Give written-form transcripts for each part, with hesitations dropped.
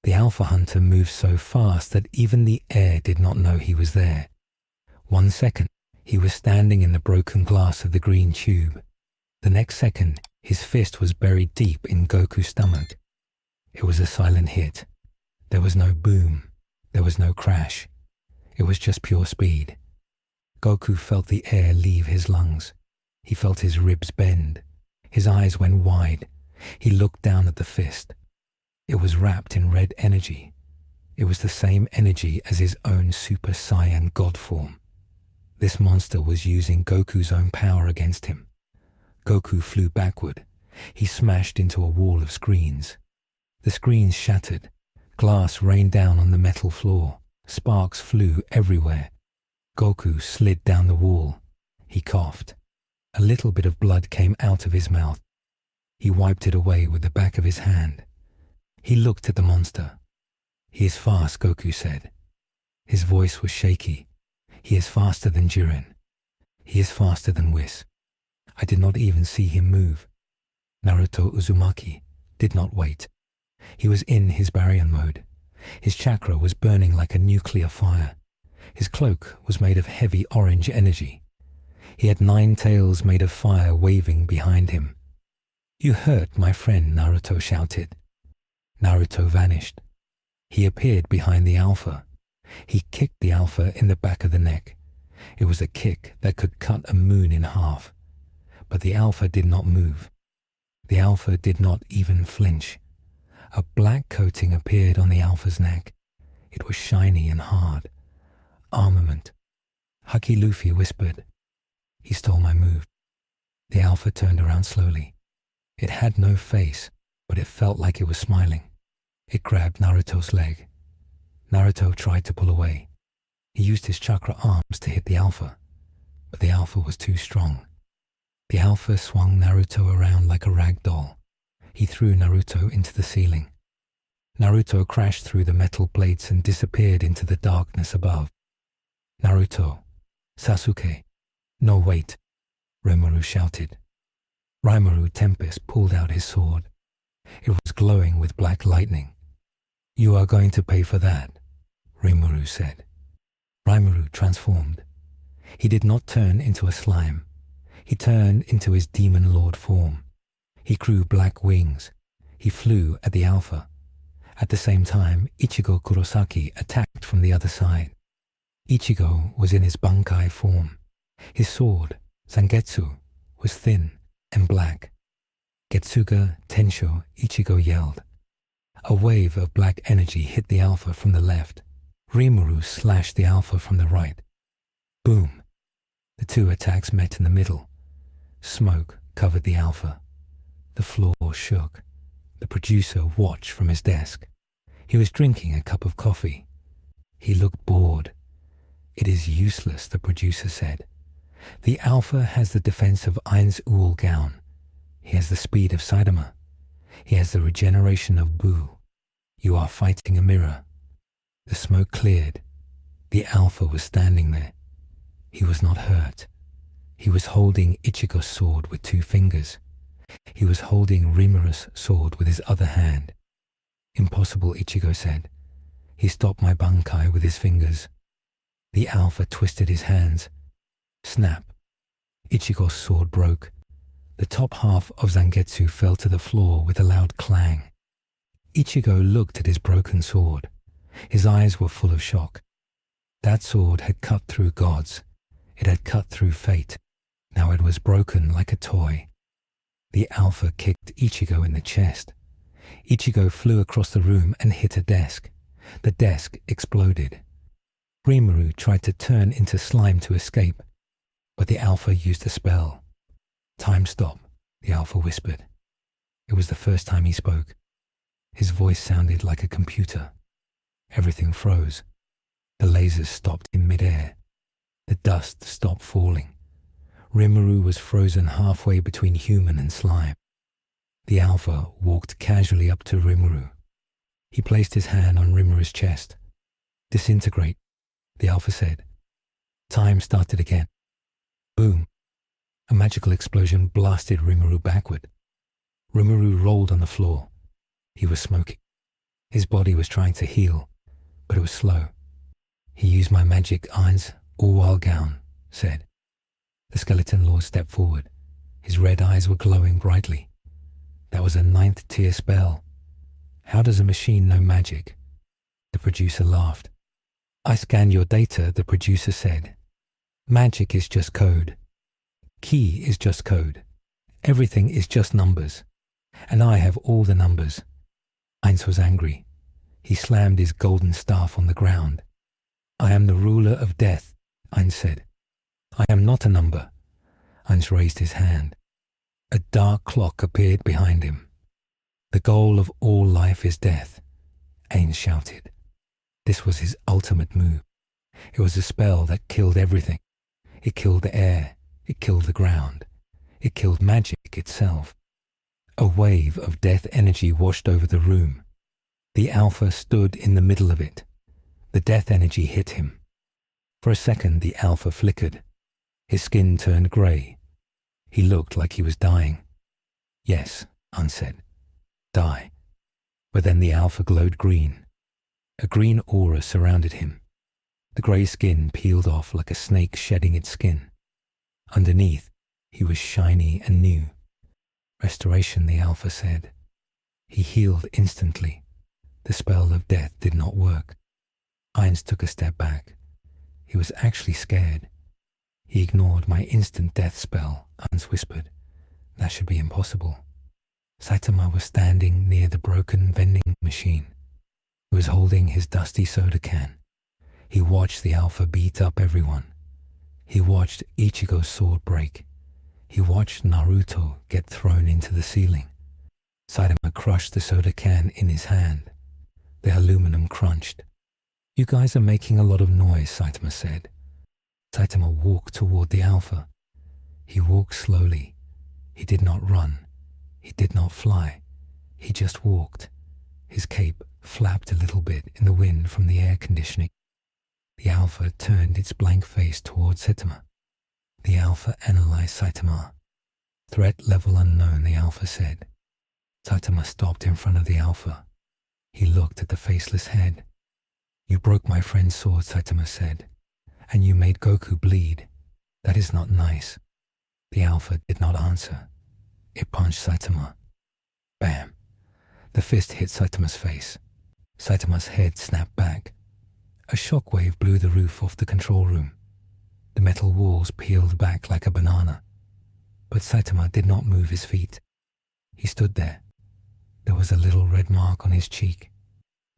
The Alpha Hunter moved so fast that even the air did not know he was there. 1 second, he was standing in the broken glass of the green tube. The next second, his fist was buried deep in Goku's stomach. It was a silent hit. There was no boom. There was no crash. It was just pure speed. Goku felt the air leave his lungs. He felt his ribs bend. His eyes went wide. He looked down at the fist. It was wrapped in red energy. It was the same energy as his own Super Saiyan God form. This monster was using Goku's own power against him. Goku flew backward. He smashed into a wall of screens. The screens shattered. Glass rained down on the metal floor. Sparks flew everywhere. Goku slid down the wall. He coughed. A little bit of blood came out of his mouth. He wiped it away with the back of his hand. He looked at the monster. "He is fast," Goku said. His voice was shaky. "He is faster than Jiren. He is faster than Whis. I did not even see him move." Naruto Uzumaki did not wait. He was in his Baryon mode. His chakra was burning like a nuclear fire. His cloak was made of heavy orange energy. He had 9 tails made of fire waving behind him. "You hurt my friend," Naruto shouted. Naruto vanished. He appeared behind the Alpha. He kicked the Alpha in the back of the neck. It was a kick that could cut a moon in half. But the Alpha did not move. The Alpha did not even flinch. A black coating appeared on the Alpha's neck. It was shiny and hard. "Armament." Haki Luffy whispered. "He stole my move." The Alpha turned around slowly. It had no face, but it felt like it was smiling. It grabbed Naruto's leg. Naruto tried to pull away. He used his chakra arms to hit the Alpha, but the Alpha was too strong. The Alpha swung Naruto around like a rag doll. He threw Naruto into the ceiling. Naruto crashed through the metal plates and disappeared into the darkness above. "Naruto, Sasuke, no wait," Rimuru shouted. Rimuru Tempest pulled out his sword. It was glowing with black lightning. "You are going to pay for that," Rimuru said. Rimuru transformed. He did not turn into a slime. He turned into his demon lord form. He grew black wings. He flew at the Alpha. At the same time, Ichigo Kurosaki attacked from the other side. Ichigo was in his Bankai form. His sword, Zangetsu, was thin and black. "Getsuga, Tensho," Ichigo yelled. A wave of black energy hit the Alpha from the left. Rimuru slashed the Alpha from the right. Boom! The 2 attacks met in the middle. Smoke covered the Alpha. The floor shook. The producer watched from his desk. He was drinking a cup of coffee. He looked bored. "It is useless," the producer said. "The Alpha has the defense of Ainz Ooal gown. He has the speed of Saitama. He has the regeneration of Buu. You are fighting a mirror." The smoke cleared. The Alpha was standing there. He was not hurt. He was holding Ichigo's sword with 2 fingers. He was holding Rimuru's sword with his other hand. "Impossible," Ichigo said. "He stopped my Bankai with his fingers." The Alpha twisted his hands. Snap! Ichigo's sword broke. The top half of Zangetsu fell to the floor with a loud clang. Ichigo looked at his broken sword. His eyes were full of shock. That sword had cut through gods. It had cut through fate. Now it was broken like a toy. The Alpha kicked Ichigo in the chest. Ichigo flew across the room and hit a desk. The desk exploded. Rimuru tried to turn into slime to escape, but the Alpha used a spell. "Time stop," the Alpha whispered. It was the first time he spoke. His voice sounded like a computer. Everything froze. The lasers stopped in midair. The dust stopped falling. Rimuru was frozen halfway between human and slime. The Alpha walked casually up to Rimuru. He placed his hand on Rimuru's chest. "Disintegrate," the Alpha said. Time started again. Boom! A magical explosion blasted Rimuru backward. Rimuru rolled on the floor. He was smoking. His body was trying to heal, but it was slow. He used my magic Ainz Ooal gown, said. The skeleton lord stepped forward. His red eyes were glowing brightly. That was a 9th tier spell. How does a machine know magic? The producer laughed. I scanned your data, the producer said. Magic is just code. Key is just code. Everything is just numbers. And I have all the numbers. Ainz was angry. He slammed his golden staff on the ground. I am the ruler of death, Ainz said. I am not a number. Ainz raised his hand. A dark clock appeared behind him. The goal of all life is death, Ainz shouted. This was his ultimate move. It was a spell that killed everything. It killed the air. It killed the ground. It killed magic itself. A wave of death energy washed over the room. The Alpha stood in the middle of it. The death energy hit him. For a second, the Alpha flickered. His skin turned grey. He looked like he was dying. Yes, Ainz said. Die. But then the Alpha glowed green. A green aura surrounded him. The grey skin peeled off like a snake shedding its skin. Underneath, he was shiny and new. Restoration, the Alpha said. He healed instantly. The spell of death did not work. Ainz took a step back. He was actually scared. He ignored my instant death spell, Ainz whispered. That should be impossible. Saitama was standing near the broken vending machine. He was holding his dusty soda can. He watched the Alpha beat up everyone. He watched Ichigo's sword break. He watched Naruto get thrown into the ceiling. Saitama crushed the soda can in his hand. The aluminum crunched. You guys are making a lot of noise, Saitama said. Saitama walked toward the Alpha. He walked slowly. He did not run. He did not fly. He just walked. His cape flapped a little bit in the wind from the air conditioning. The Alpha turned its blank face toward Saitama. The Alpha analyzed Saitama. Threat level unknown, the Alpha said. Saitama stopped in front of the Alpha. He looked at the faceless head. You broke my friend's sword, Saitama said, and you made Goku bleed. That is not nice. The Alpha did not answer. It punched Saitama. Bam! The fist hit Saitama's face. Saitama's head snapped back. A shockwave blew the roof off the control room. The metal walls peeled back like a banana. But Saitama did not move his feet. He stood there. There was a little red mark on his cheek.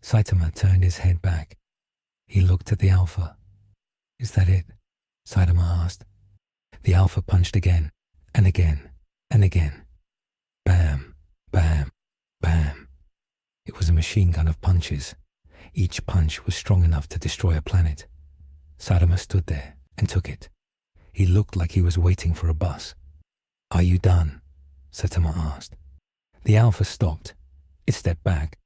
Saitama turned his head back. He looked at the Alpha. Is that it? Saitama asked. The Alpha punched again, and again, and again. Bam, bam, bam. It was a machine gun of punches. Each punch was strong enough to destroy a planet. Saitama stood there and took it. He looked like he was waiting for a bus. Are you done? Saitama asked. The Alpha stopped. It stepped back.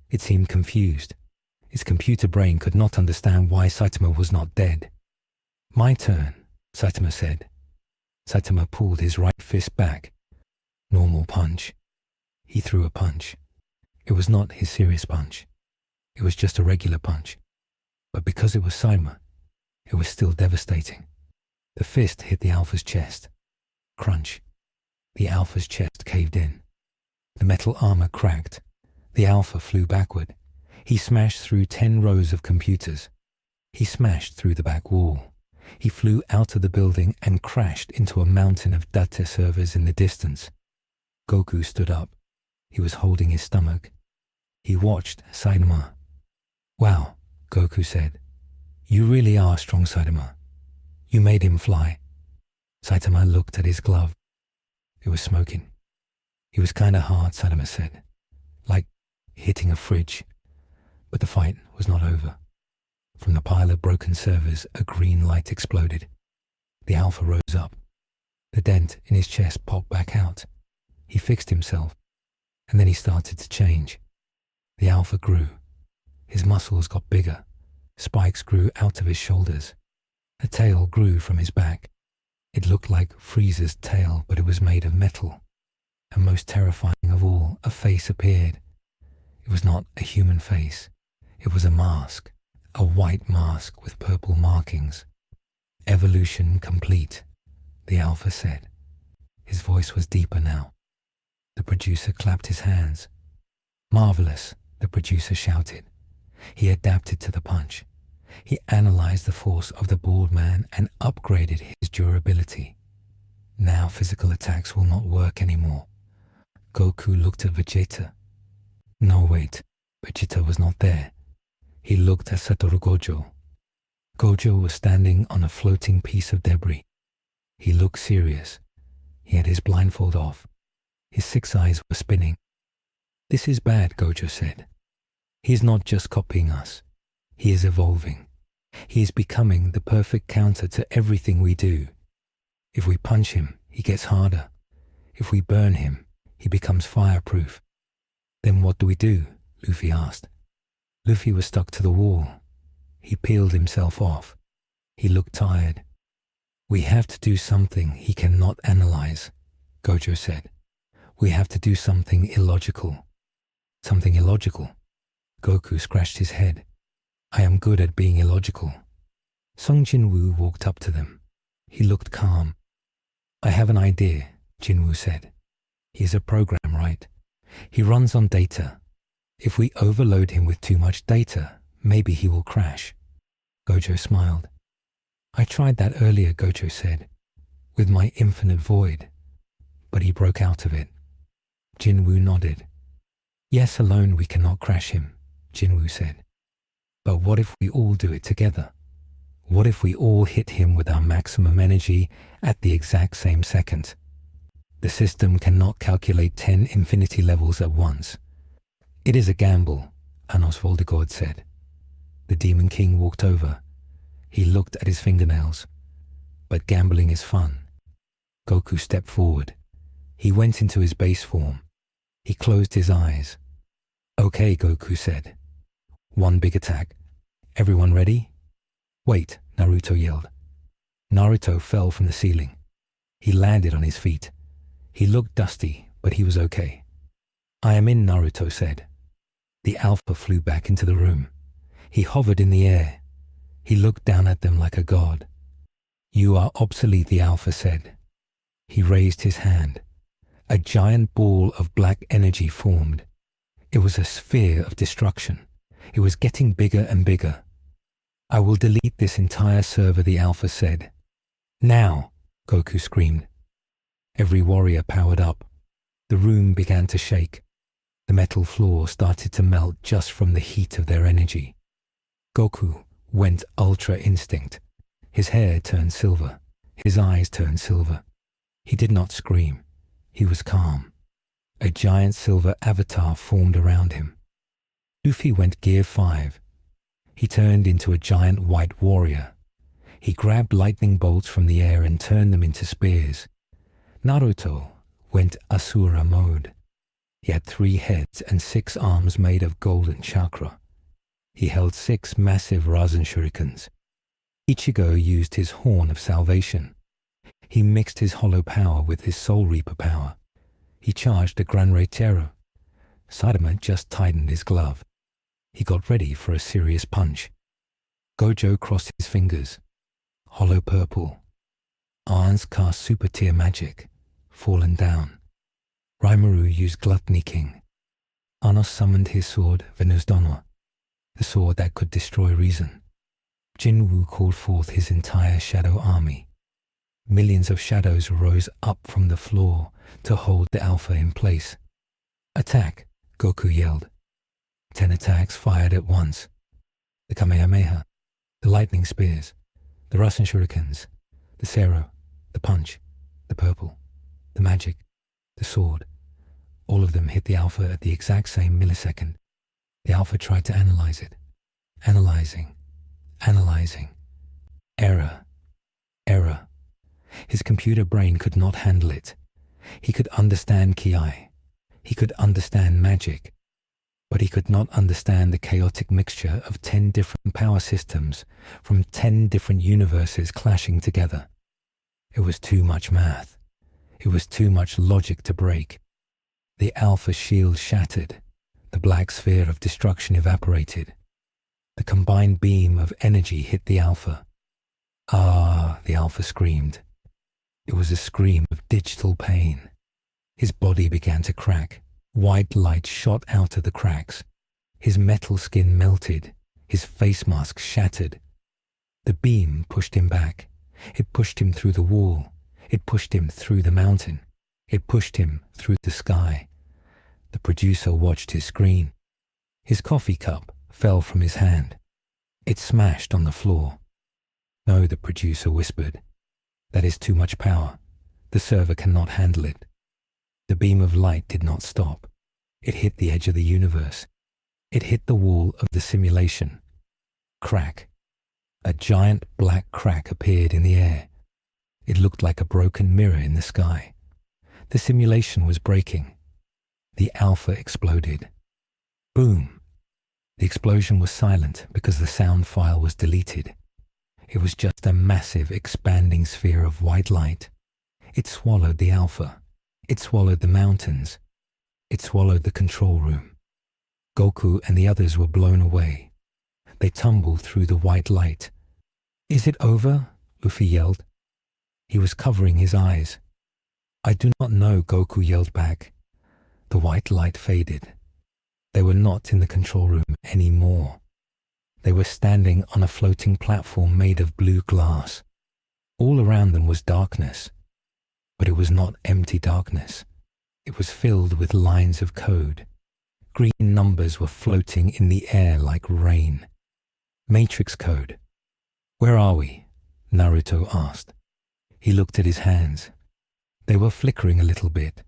It seemed confused. Its computer brain could not understand why Saitama was not dead. My turn, Saitama said. Saitama pulled his right fist back. Normal punch. He threw a punch. It was not his serious punch. It was just a regular punch. But because it was Saitama, it was still devastating. The fist hit the Alpha's chest. Crunch. The Alpha's chest caved in. The metal armor cracked. The Alpha flew backward. He smashed through 10 rows of computers. He smashed through the back wall. He flew out of the building and crashed into a mountain of data servers in the distance. Goku stood up. He was holding his stomach. He watched Saitama. Wow, Goku said. You really are strong, Saitama. You made him fly. Saitama looked at his glove. It was smoking. He was kinda hard, Saitama said. Like hitting a fridge. But the fight was not over. From the pile of broken servers, a green light exploded. The Alpha rose up. The dent in his chest popped back out. He fixed himself, and then he started to change. The Alpha grew. His muscles got bigger. Spikes grew out of his shoulders. A tail grew from his back. It looked like Frieza's tail, but it was made of metal. And most terrifying of all, a face appeared. It was not a human face. It was a mask, a white mask with purple markings. Evolution complete, the Alpha said. His voice was deeper now. The producer clapped his hands. Marvelous, the producer shouted. He adapted to the punch. He analyzed the force of the bald man and upgraded his durability. Now physical attacks will not work anymore. Goku looked at Vegeta. No, wait, Vegeta was not there. He looked at Satoru Gojo. Gojo was standing on a floating piece of debris. He looked serious. He had his blindfold off. His 6 eyes were spinning. This is bad, Gojo said. He is not just copying us. He is evolving. He is becoming the perfect counter to everything we do. If we punch him, he gets harder. If we burn him, he becomes fireproof. Then what do we do? Luffy asked. Luffy was stuck to the wall. He peeled himself off. He looked tired. We have to do something he cannot analyze, Gojo said. We have to do something illogical. Something illogical? Goku scratched his head. I am good at being illogical. Sung Jinwoo walked up to them. He looked calm. I have an idea, Jinwoo said. He is a program, right? He runs on data. If we overload him with too much data, maybe he will crash. Gojo smiled. I tried that earlier, Gojo said, with my infinite void. But he broke out of it. Jinwoo nodded. Yes, alone we cannot crash him, Jinwoo said. But what if we all do it together? What if we all hit him with our maximum energy at the exact same second? The system cannot calculate 10 infinity levels at once. It is a gamble, Anos Voldigoad said. The Demon King walked over. He looked at his fingernails. But gambling is fun. Goku stepped forward. He went into his base form. He closed his eyes. Okay, Goku said. One big attack. Everyone ready? Wait, Naruto yelled. Naruto fell from the ceiling. He landed on his feet. He looked dusty, but he was okay. I am in, Naruto said. The Alpha flew back into the room. He hovered in the air. He looked down at them like a god. You are obsolete, the Alpha said. He raised his hand. A giant ball of black energy formed. It was a sphere of destruction. It was getting bigger and bigger. I will delete this entire server, the Alpha said. Now, Goku screamed. Every warrior powered up. The room began to shake. The metal floor started to melt just from the heat of their energy. Goku went Ultra Instinct. His hair turned silver. His eyes turned silver. He did not scream. He was calm. A giant silver avatar formed around him. Luffy went Gear 5. He turned into a giant white warrior. He grabbed lightning bolts from the air and turned them into spears. Naruto went Asura mode. He had 3 heads and 6 arms made of golden chakra. He held 6 massive Rasen shurikens. Ichigo used his horn of salvation. He mixed his hollow power with his soul reaper power. He charged a Gran Reitero. Saitama just tightened his glove. He got ready for a serious punch. Gojo crossed his fingers. Hollow purple. Ainz cast super tier magic. Fallen down. Rimuru used Gluttony King. Anos summoned his sword, Venusdono, the sword that could destroy reason. Jinwoo called forth his entire shadow army. Millions of shadows rose up from the floor to hold the Alpha in place. Attack, Goku yelled. 10 attacks fired at once. The Kamehameha, the lightning spears, the Rasen shurikens, the Sero, the punch, the purple, the magic, the sword. All of them hit the Alpha at the exact same millisecond. The Alpha tried to analyze it. Analyzing. Error. His computer brain could not handle it. He could understand Ki. He could understand magic. But he could not understand the chaotic mixture of 10 different power systems from 10 different universes clashing together. It was too much math. It was too much logic to break. The Alpha shield shattered. The black sphere of destruction evaporated. The combined beam of energy hit the Alpha. Ah, the Alpha screamed. It was a scream of digital pain. His body began to crack. White light shot out of the cracks. His metal skin melted. His face mask shattered. The beam pushed him back. It pushed him through the wall. It pushed him through the mountain. It pushed him through the sky. The producer watched his screen. His coffee cup fell from his hand. It smashed on the floor. No, the producer whispered. That is too much power. The server cannot handle it. The beam of light did not stop. It hit the edge of the universe. It hit the wall of the simulation. Crack. A giant black crack appeared in the air. It looked like a broken mirror in the sky. The simulation was breaking. The Alpha exploded. Boom! The explosion was silent because the sound file was deleted. It was just a massive expanding sphere of white light. It swallowed the Alpha. It swallowed the mountains. It swallowed the control room. Goku and the others were blown away. They tumbled through the white light. Is it over? Luffy yelled. He was covering his eyes. I do not know, Goku yelled back. The white light faded. They were not in the control room anymore. They were standing on a floating platform made of blue glass. All around them was darkness. But it was not empty darkness. It was filled with lines of code. Green numbers were floating in the air like rain. Matrix code. Where are we? Naruto asked. He looked at his hands. They were flickering a little bit.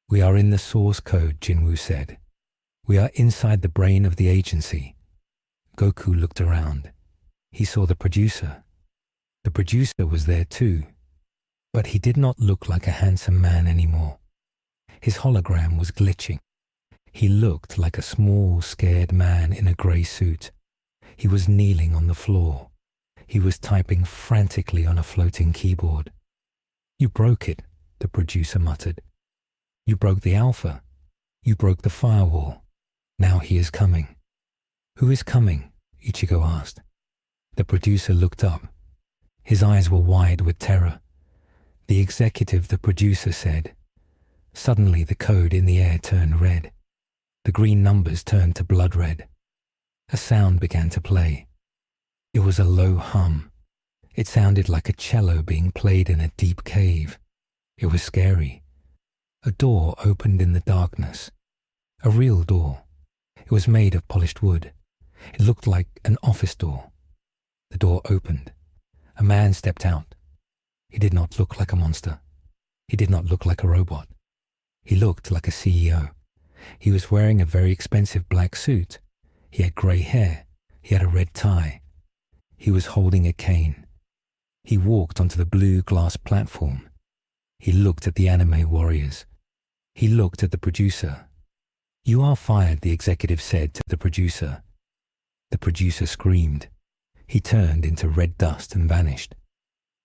We are in the source code, Jinwoo said. We are inside the brain of the agency. Goku looked around. He saw the producer. The producer was there too. But he did not look like a handsome man anymore. His hologram was glitching. He looked like a small, scared man in a grey suit. He was kneeling on the floor. He was typing frantically on a floating keyboard. You broke it, the producer muttered. You broke the Alpha. You broke the firewall. Now he is coming. Who is coming? Ichigo asked. The producer looked up. His eyes were wide with terror. The executive, the producer said. Suddenly the code in the air turned red. The green numbers turned to blood red. A sound began to play. It was a low hum. It sounded like a cello being played in a deep cave. It was scary. A door opened in the darkness. A real door. It was made of polished wood. It looked like an office door. The door opened. A man stepped out. He did not look like a monster. He did not look like a robot. He looked like a CEO. He was wearing a very expensive black suit. He had grey hair. He had a red tie. He was holding a cane. He walked onto the blue glass platform. He looked at the anime warriors. He looked at the producer. You are fired, the executive said to the producer. The producer screamed. He turned into red dust and vanished.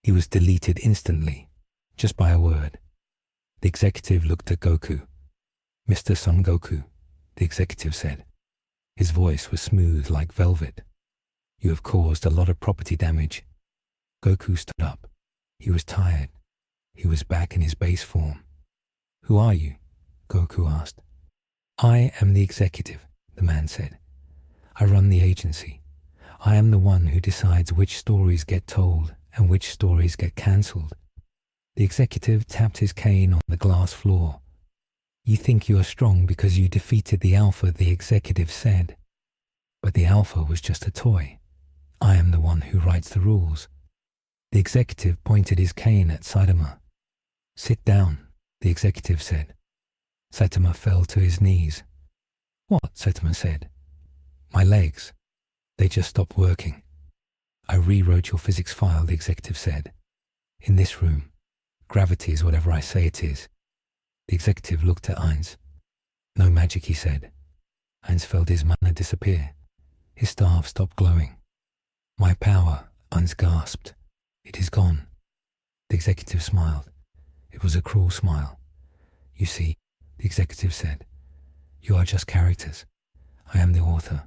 He was deleted instantly, just by a word. The executive looked at Goku. Mr. Son Goku, the executive said. His voice was smooth like velvet. You have caused a lot of property damage. Goku stood up. He was tired. He was back in his base form. Who are you? Goku asked. I am the executive, the man said. I run the agency. I am the one who decides which stories get told and which stories get cancelled. The executive tapped his cane on the glass floor. You think you are strong because you defeated the Alpha, the executive said. But the Alpha was just a toy. I am the one who writes the rules. The executive pointed his cane at Saitama. Sit down, the executive said. Saitama fell to his knees. What? Saitama said. My legs. They just stopped working. I rewrote your physics file, the executive said. In this room. Gravity is whatever I say it is. The executive looked at Ainz. No magic, he said. Ainz felt his mana disappear. His staff stopped glowing. My power, Ainz gasped. It is gone. The executive smiled. It was a cruel smile. You see, the executive said, You are just characters. I am the author.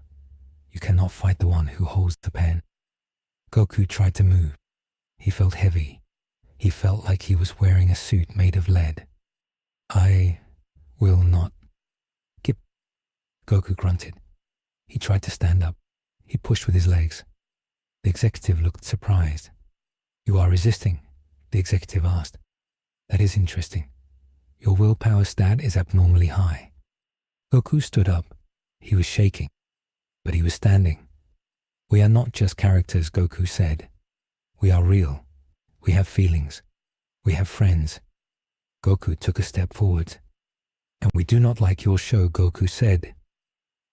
You cannot fight the one who holds the pen. Goku tried to move. He felt heavy. He felt like he was wearing a suit made of lead. I will not. Gip. Goku grunted. He tried to stand up. He pushed with his legs. The executive looked surprised. You are resisting? The executive asked. That is interesting. Your willpower stat is abnormally high. Goku stood up. He was shaking, but he was standing. We are not just characters, Goku said. We are real. We have feelings. We have friends. Goku took a step forward. And we do not like your show, Goku said.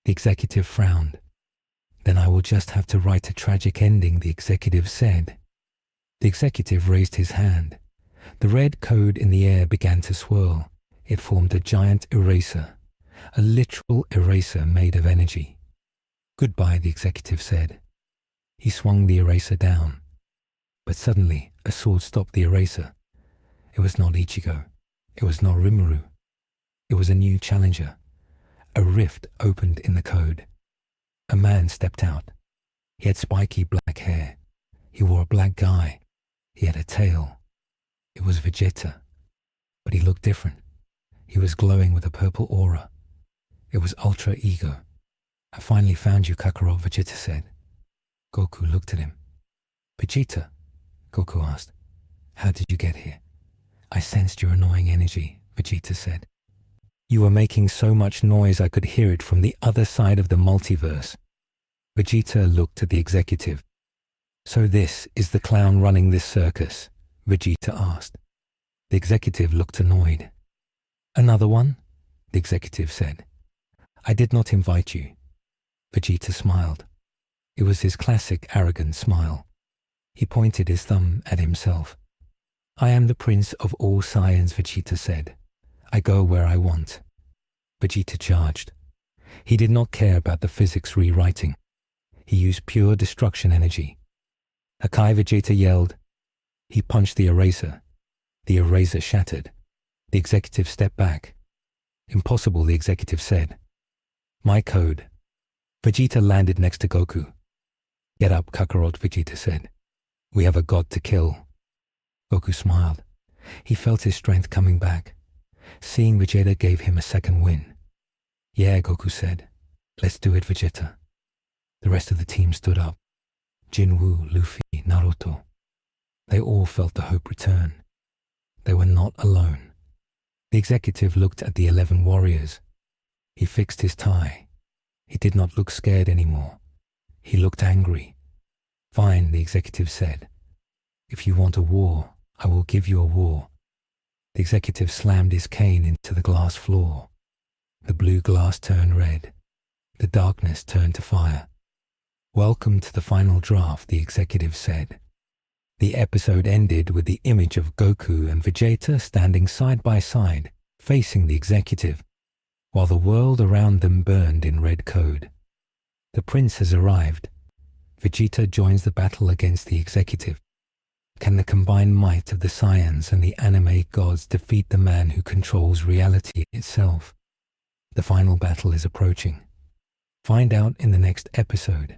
The executive frowned. Then I will just have to write a tragic ending, the executive said. The executive raised his hand. The red code in the air began to swirl. It formed a giant eraser, a literal eraser made of energy. Goodbye, the executive said. He swung the eraser down. But suddenly, a sword stopped the eraser. It was not Ichigo. It was not Rimuru. It was a new challenger. A rift opened in the code. A man stepped out. He had spiky black hair. He wore a black guy. He had a tail. It was Vegeta. But he looked different. He was glowing with a purple aura. It was Ultra Ego. I finally found you, Kakarot, Vegeta said. Goku looked at him. Vegeta? Goku asked. How did you get here? I sensed your annoying energy, Vegeta said. You were making so much noise I could hear it from the other side of the multiverse. Vegeta looked at the executive. So this is the clown running this circus? Vegeta asked. The executive looked annoyed. Another one? The executive said. I did not invite you. Vegeta smiled. It was his classic arrogant smile. He pointed his thumb at himself. I am the prince of all Saiyans, Vegeta said. I go where I want. Vegeta charged. He did not care about the physics rewriting. He used pure destruction energy. Hakai, Vegeta yelled. He punched the eraser. The eraser shattered. The executive stepped back. Impossible, the executive said. My code. Vegeta landed next to Goku. Get up, Kakarot, Vegeta said. We have a god to kill. Goku smiled. He felt his strength coming back. Seeing Vegeta gave him a second win. Yeah, Goku said. Let's do it, Vegeta. The rest of the team stood up. Jinwoo, Luffy, Naruto. They all felt the hope return. They were not alone. The executive looked at the 11 warriors. He fixed his tie. He did not look scared anymore. He looked angry. Fine, the executive said. If you want a war, I will give you a war. The executive slammed his cane into the glass floor. The blue glass turned red. The darkness turned to fire. Welcome to the final draft, the executive said. The episode ended with the image of Goku and Vegeta standing side by side, facing the executive, while the world around them burned in red code. The prince has arrived. Vegeta joins the battle against the executive. Can the combined might of the Saiyans and the anime gods defeat the man who controls reality itself? The final battle is approaching. Find out in the next episode.